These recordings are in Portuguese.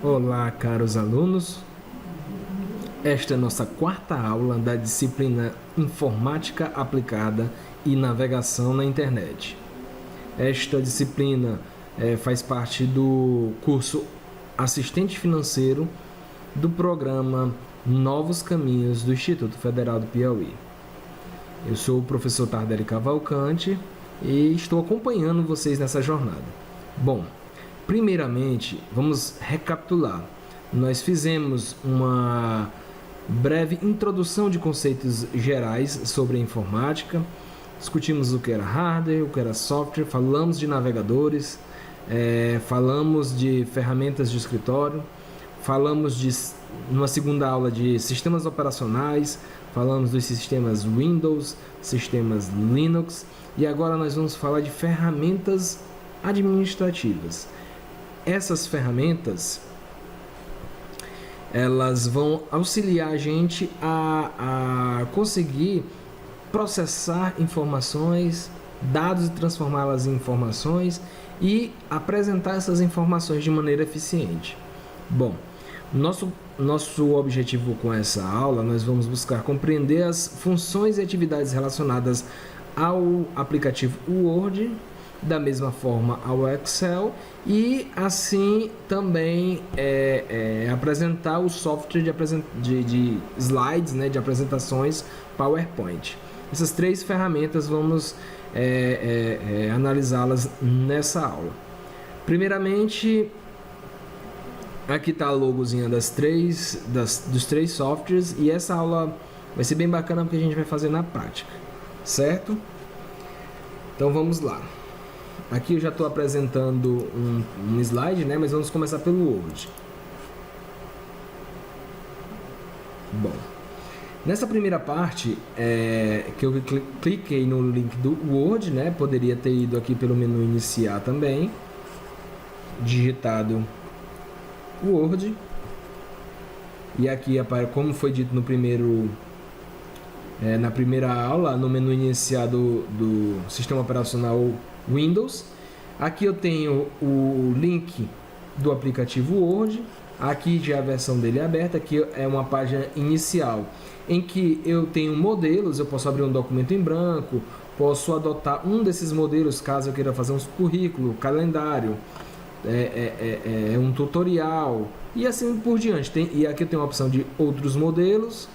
Olá, caros alunos. Esta é nossa quarta aula da disciplina Informática Aplicada e Navegação na Internet. Esta disciplina faz parte do curso Assistente Financeiro do programa Novos Caminhos do Instituto Federal do Piauí. Eu sou o professor Tardelli Cavalcante e estou acompanhando vocês nessa jornada. Bom, primeiramente, vamos recapitular. Nós fizemos uma breve introdução de conceitos gerais sobre a informática, discutimos o que era hardware, o que era software, falamos de navegadores, falamos de ferramentas de escritório, falamos numa segunda aula de sistemas operacionais, falamos dos sistemas Windows, sistemas Linux, e agora nós vamos falar de ferramentas administrativas. Essas ferramentas, elas vão auxiliar a gente a conseguir processar informações, dados e transformá-las em informações e apresentar essas informações de maneira eficiente. Bom, nosso objetivo com essa aula, nós vamos buscar compreender as funções e atividades relacionadas ao aplicativo Word, da mesma forma ao Excel, e assim também apresentar o software de slides, de apresentações PowerPoint. Essas três ferramentas vamos analisá-las nessa aula. Primeiramente, aqui está a logozinha dos três softwares, e essa aula vai ser bem bacana porque a gente vai fazer na prática, certo? Então vamos lá. Aqui eu já estou apresentando um slide, mas vamos começar pelo Word. Bom, nessa primeira parte, que eu cliquei no link do Word, poderia ter ido aqui pelo menu iniciar também, digitado Word, e aqui, como foi dito na primeira aula, no menu iniciar do sistema operacional Windows, aqui eu tenho o link do aplicativo Word, aqui já a versão dele é aberta, aqui é uma página inicial em que eu tenho modelos, eu posso abrir um documento em branco, posso adotar um desses modelos caso eu queira fazer um currículo, calendário, um tutorial e assim por diante. E aqui eu tenho a opção de outros modelos,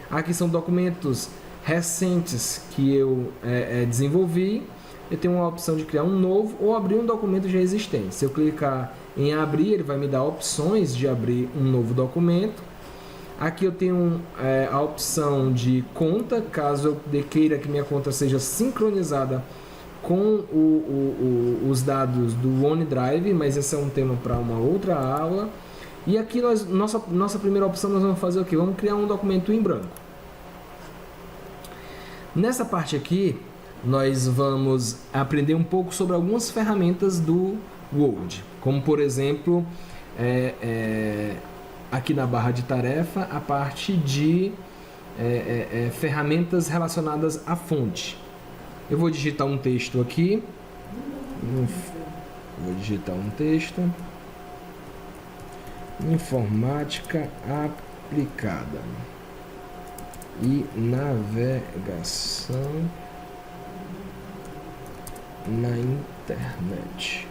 aqui são documentos recentes que eu desenvolvi. Eu tenho uma opção de criar um novo ou abrir um documento já existente. Se eu clicar em abrir, ele vai me dar opções de abrir um novo documento. Aqui eu tenho a opção de conta, caso eu queira que minha conta seja sincronizada com os dados do OneDrive, mas esse é um tema para uma outra aula. E aqui nossa primeira opção, nós vamos fazer o quê? Vamos criar um documento em branco. Nessa parte aqui, nós vamos aprender um pouco sobre algumas ferramentas do Word, como por exemplo, aqui na barra de tarefa, a parte de ferramentas relacionadas à fonte. Eu vou digitar um texto aqui, Informática Aplicada e Navegação na Internet.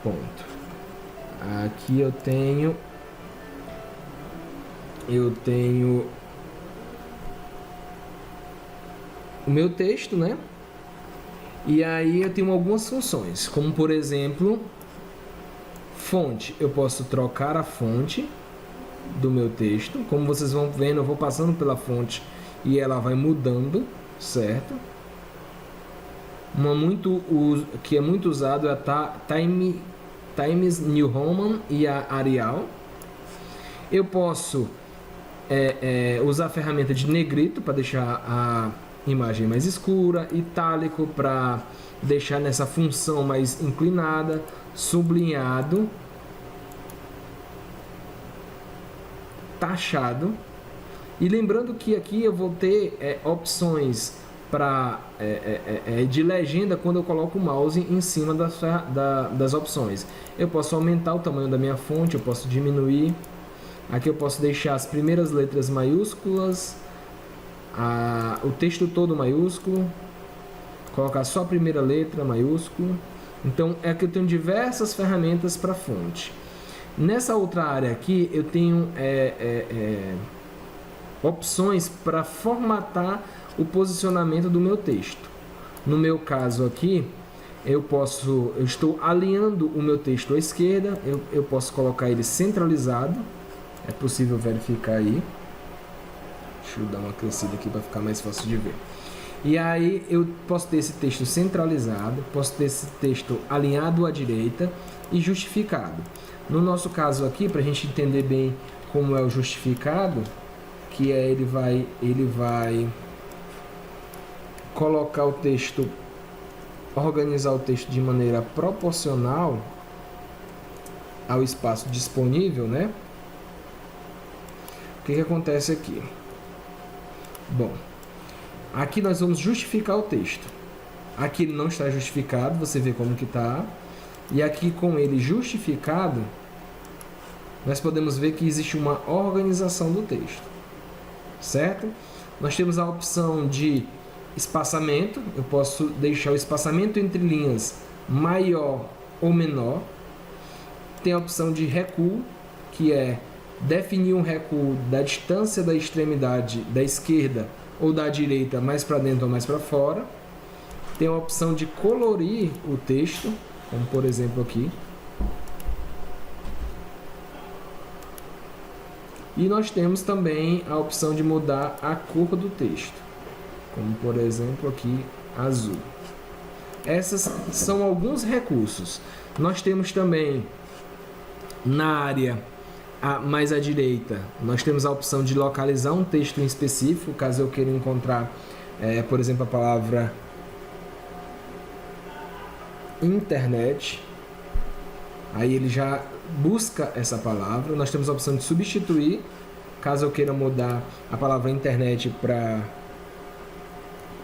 Ponto. Aqui eu tenho o meu texto, E aí eu tenho algumas funções, como por exemplo, fonte. Eu posso trocar a fonte do meu texto. Como vocês vão vendo, eu vou passando pela fonte e ela vai mudando, certo? Que é muito usado é a Times New Roman e a Arial. Eu posso usar a ferramenta de negrito para deixar a imagem mais escura, itálico para deixar nessa função mais inclinada, sublinhado, taxado. E lembrando que aqui eu vou ter opções de legenda quando eu coloco o mouse em cima das opções. Eu posso aumentar o tamanho da minha fonte, eu posso diminuir. Aqui eu posso deixar as primeiras letras maiúsculas, o texto todo maiúsculo, colocar só a primeira letra maiúsculo. Então, aqui eu tenho diversas ferramentas para fonte. Nessa outra área aqui, eu tenho opções para formatar o posicionamento do meu texto. No meu caso aqui, eu estou alinhando o meu texto à esquerda, eu posso colocar ele centralizado, é possível verificar aí. Deixa eu dar uma crescida aqui para ficar mais fácil de ver. E aí eu posso ter esse texto centralizado, posso ter esse texto alinhado à direita e justificado. No nosso caso aqui, para a gente entender bem como é o justificado, que é ele vai colocar o texto, organizar o texto de maneira proporcional ao espaço disponível, né? O que acontece aqui? Bom, aqui nós vamos justificar o texto. Aqui ele não está justificado, você vê como que está. E aqui com ele justificado, nós podemos ver que existe uma organização do texto, certo? Nós temos a opção de espaçamento, eu posso deixar o espaçamento entre linhas maior ou menor. Tem a opção de recuo, que é definir um recuo da distância da extremidade da esquerda ou da direita mais para dentro ou mais para fora. Tem a opção de colorir o texto, como por exemplo aqui. E nós temos também a opção de mudar a cor do texto, como por exemplo aqui, azul. Essas são alguns recursos. Nós temos também na área mais à direita, nós temos a opção de localizar um texto em específico, caso eu queira encontrar, por exemplo, a palavra internet. Aí ele já busca essa palavra. Nós temos a opção de substituir, caso eu queira mudar a palavra internet para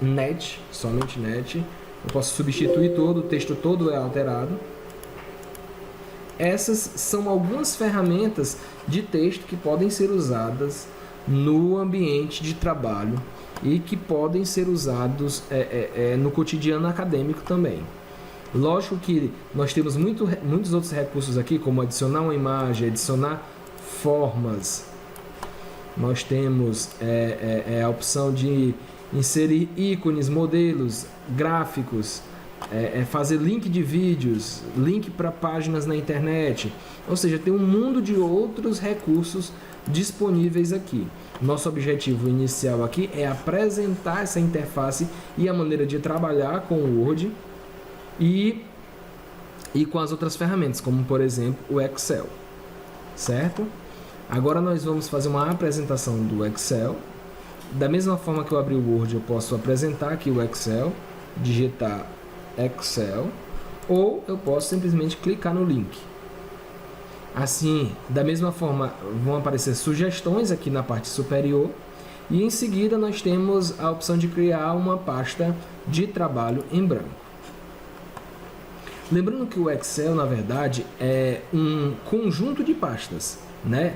net, somente net. Eu posso substituir todo, o texto todo é alterado. Essas são algumas ferramentas de texto que podem ser usadas no ambiente de trabalho e que podem ser usados no cotidiano acadêmico também. Lógico que nós temos muitos outros recursos aqui, como adicionar uma imagem, adicionar formas. Nós temos a opção de inserir ícones, modelos, gráficos, fazer link de vídeos, link para páginas na internet. Ou seja, tem um mundo de outros recursos disponíveis aqui. Nosso objetivo inicial aqui é apresentar essa interface e a maneira de trabalhar com o Word e com as outras ferramentas, como por exemplo o Excel, certo? Agora nós vamos fazer uma apresentação do Excel. Da mesma forma que eu abri o Word, eu posso apresentar aqui o Excel, digitar Excel, ou eu posso simplesmente clicar no link. Assim, da mesma forma, vão aparecer sugestões aqui na parte superior, e em seguida nós temos a opção de criar uma pasta de trabalho em branco. Lembrando que o Excel, na verdade, é um conjunto de pastas, né?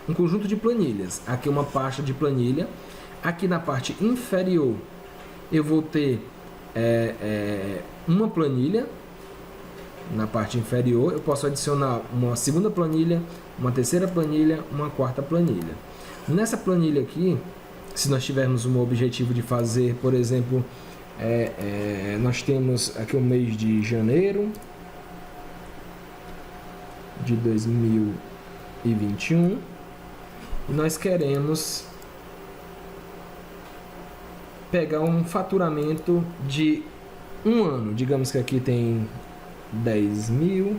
Um conjunto de planilhas. Aqui uma pasta de planilha. Aqui na parte inferior eu vou ter uma planilha. Na parte inferior eu posso adicionar uma segunda planilha, uma terceira planilha, uma quarta planilha. Nessa planilha aqui, se nós tivermos um objetivo de fazer, por exemplo, nós temos aqui o mês de janeiro de 2021 e nós queremos pegar um faturamento de um ano. Digamos que aqui tem 10 mil.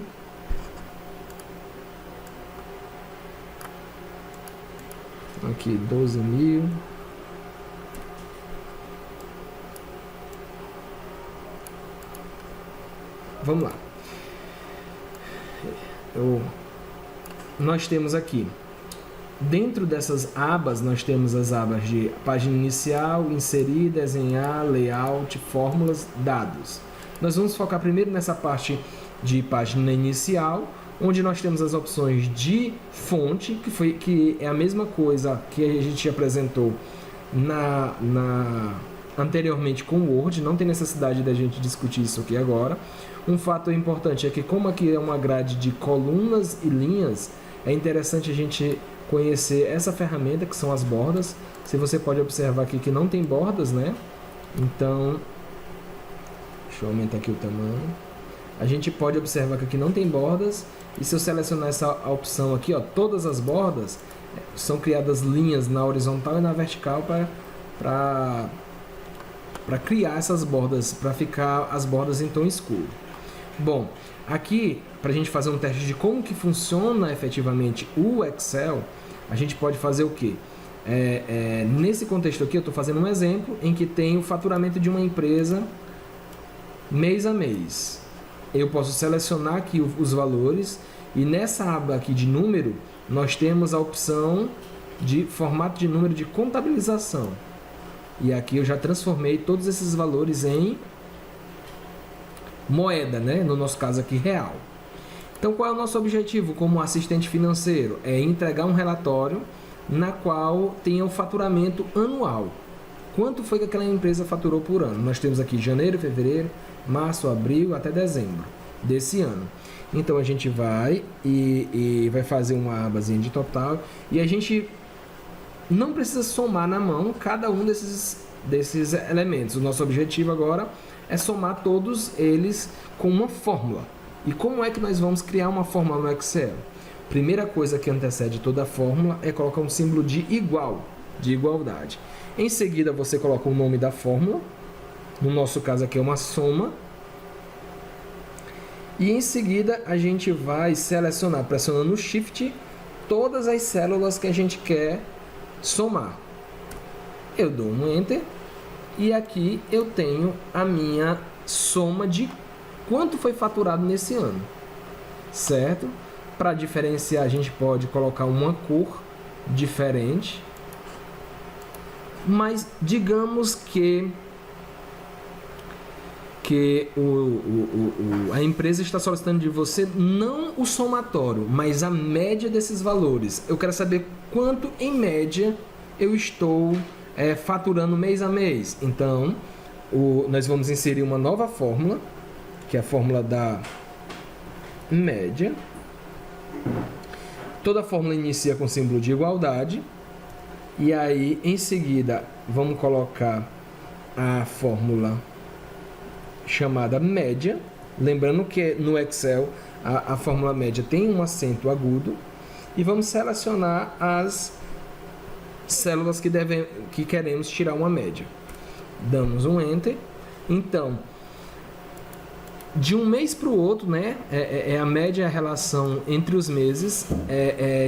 Aqui 12 mil. Vamos lá. Nós temos aqui Dentro dessas abas, nós temos as abas de página inicial, inserir, desenhar, layout, fórmulas, dados. Nós vamos focar primeiro nessa parte de página inicial, onde nós temos as opções de fonte, que é a mesma coisa que a gente apresentou anteriormente com o Word, não tem necessidade da gente discutir isso aqui agora. Um fato importante é que, como aqui é uma grade de colunas e linhas, é interessante a gente conhecer essa ferramenta que são as bordas. Se você pode observar aqui que não tem bordas, né? Então, deixa eu aumentar aqui o tamanho. A gente pode observar que aqui não tem bordas, e se eu selecionar essa opção aqui, ó, todas as bordas, são criadas linhas na horizontal e na vertical para criar essas bordas, para ficar as bordas em tom escuro. Bom, aqui, para a gente fazer um teste de como que funciona efetivamente o Excel, a gente pode fazer o quê? Nesse contexto aqui, eu estou fazendo um exemplo em que tem o faturamento de uma empresa mês a mês. Eu posso selecionar aqui os valores, e nessa aba aqui de número, nós temos a opção de formato de número de contabilização. E aqui eu já transformei todos esses valores em moeda, né? No nosso caso aqui, real. Então, qual é o nosso objetivo como assistente financeiro? É entregar um relatório na qual tenha o faturamento anual. Quanto foi que aquela empresa faturou por ano? Nós temos aqui janeiro, fevereiro, março, abril até dezembro desse ano. Então, a gente vai e vai fazer uma abazinha de total, e a gente não precisa somar na mão cada um desses elementos. O nosso objetivo agora é somar todos eles com uma fórmula. E como é que nós vamos criar uma fórmula no Excel? Primeira coisa que antecede toda a fórmula é colocar um símbolo de igual, de igualdade. Em seguida, você coloca o nome da fórmula. No nosso caso aqui é uma soma. E em seguida, a gente vai selecionar, pressionando o Shift, todas as células que a gente quer somar. Eu dou um Enter. E aqui eu tenho a minha soma de quanto foi faturado nesse ano, certo? Para diferenciar, a gente pode colocar uma cor diferente, mas digamos que a empresa está solicitando de você não o somatório, mas a média desses valores. Eu quero saber quanto, em média, eu estou faturando mês a mês. Então, nós vamos inserir uma nova fórmula, que é a fórmula da média. Toda fórmula inicia com símbolo de igualdade. E aí, em seguida, vamos colocar a fórmula chamada média. Lembrando que no Excel a fórmula média tem um acento agudo. E vamos selecionar as células que queremos tirar uma média. Damos um Enter. Então, de um mês para o outro, né, a média, a relação entre os meses,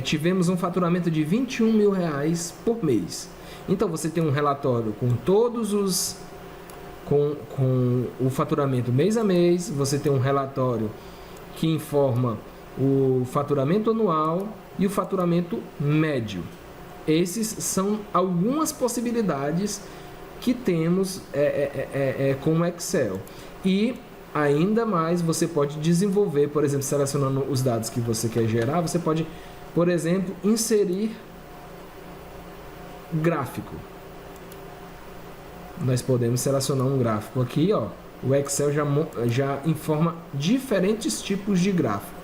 tivemos um faturamento de R$21 mil por mês. Então, você tem um relatório com todos os... com o faturamento mês a mês, você tem um relatório que informa o faturamento anual e o faturamento médio. Esses são algumas possibilidades que temos com o Excel. E ainda mais você pode desenvolver, por exemplo, selecionando os dados que você quer gerar, você pode, por exemplo, inserir gráfico. Nós podemos selecionar um gráfico aqui, ó. O Excel já informa diferentes tipos de gráfico.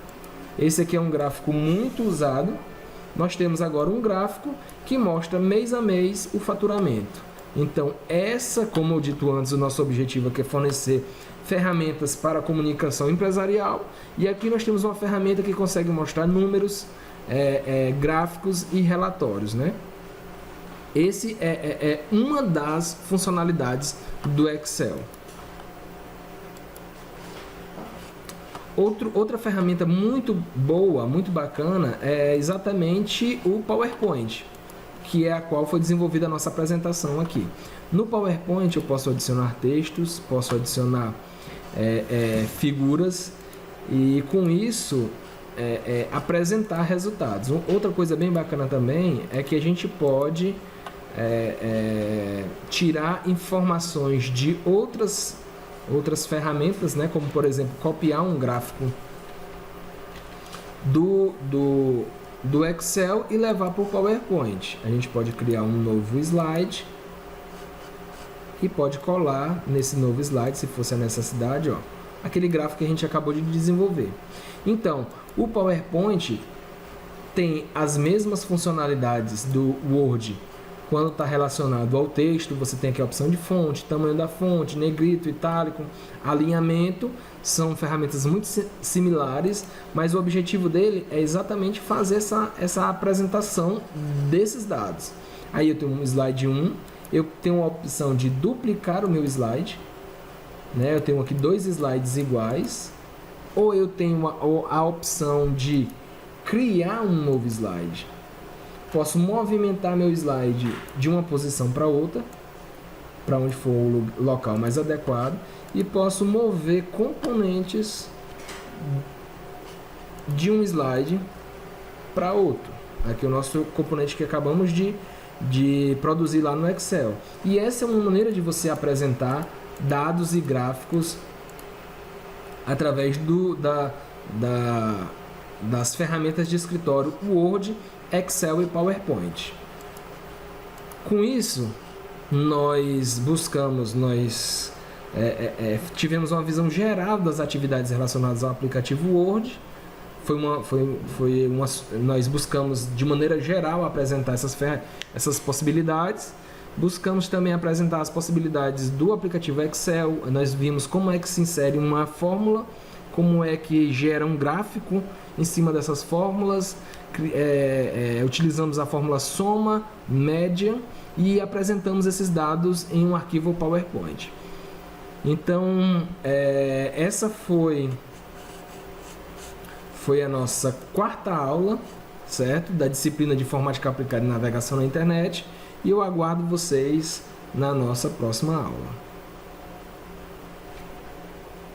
Esse aqui é um gráfico muito usado. Nós temos agora um gráfico que mostra mês a mês o faturamento. Então, como eu dito antes, o nosso objetivo aqui é fornecer ferramentas para a comunicação empresarial. E aqui nós temos uma ferramenta que consegue mostrar números, gráficos e relatórios, né? Esse é uma das funcionalidades do Excel. Outra ferramenta muito boa, muito bacana, é exatamente o PowerPoint, que é a qual foi desenvolvida a nossa apresentação aqui. No PowerPoint eu posso adicionar textos, posso adicionar figuras, e com isso apresentar resultados. Outra coisa bem bacana também é que a gente pode tirar informações de outras ferramentas, né? Como por exemplo copiar um gráfico do Excel e levar para o PowerPoint. A gente pode criar um novo slide e pode colar nesse novo slide, se fosse a necessidade, ó, aquele gráfico que a gente acabou de desenvolver. Então, o PowerPoint tem as mesmas funcionalidades do Word quando está relacionado ao texto. Você tem aqui a opção de fonte, tamanho da fonte, negrito, itálico, alinhamento. São ferramentas muito similares, mas o objetivo dele é exatamente fazer essa apresentação desses dados. Aí eu tenho um slide 1, eu tenho a opção de duplicar o meu slide, né? Eu tenho aqui 2 slides iguais, ou eu tenho a opção de criar um novo slide. Posso movimentar meu slide de uma posição para outra, para onde for o local mais adequado, e posso mover componentes de um slide para outro. Aqui é o nosso componente que acabamos de produzir lá no Excel. E essa é uma maneira de você apresentar dados e gráficos através das ferramentas de escritório Word, Excel e PowerPoint. Com isso, nós tivemos uma visão geral das atividades relacionadas ao aplicativo Word. Nós buscamos de maneira geral apresentar essas possibilidades. Buscamos também apresentar as possibilidades do aplicativo Excel. Nós vimos como é que se insere uma fórmula, como é que gera um gráfico em cima dessas fórmulas. Utilizamos a fórmula soma, média e apresentamos esses dados em um arquivo PowerPoint. Então, essa foi a nossa 4ª aula, certo? Da disciplina de Informática Aplicada e Navegação na Internet. E eu aguardo vocês na nossa próxima aula.